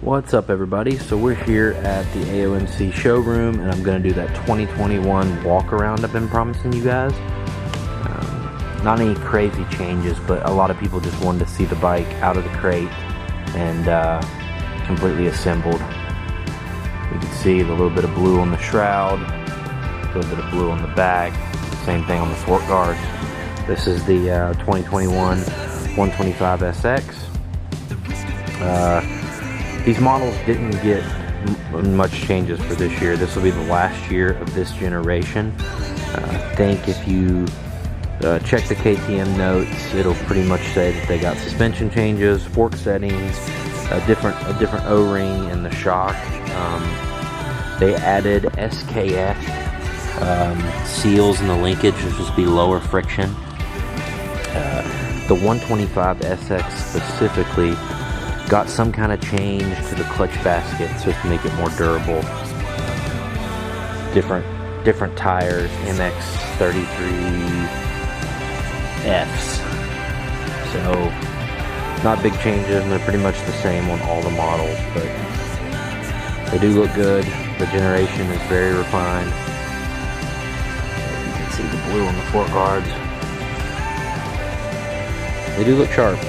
What's up, everybody? So we're here at the AOMC showroom, and I'm going to do that 2021 walk around I've been promising you guys. Not any crazy changes, but a lot of people just wanted to see the bike out of the crate and completely assembled. You can see the little bit of blue on the shroud, a little bit of blue on the back, same thing on the fork guards. This is the 2021 125 SX. These models didn't get much changes for this year. This will be the last year of this generation. I think if you check the KTM notes, it'll pretty much say that they got suspension changes, fork settings, a different O-ring in the shock. They added exc-f seals in the linkage, which will be lower friction. The 125 SX specifically got some kind of change to the clutch basket so to make it more durable. Different tires, MX-33Fs. So not big changes, and they're pretty much the same on all the models, but they do look good. The generation is very refined. You can see the blue on the fork guards. They do look sharp.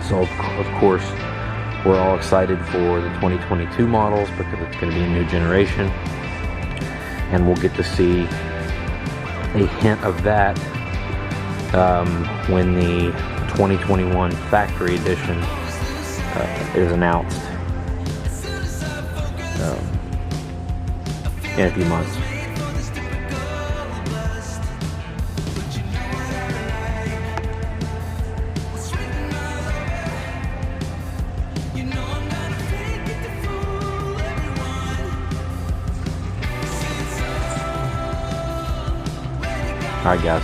So of course, we're all excited for the 2022 models because it's going to be a new generation, and we'll get to see a hint of that when the 2021 factory edition is announced in a few months. Alright guys,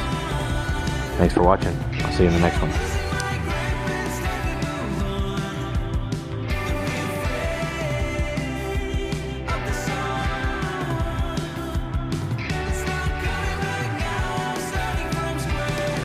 thanks for watching. I'll see you in the next one.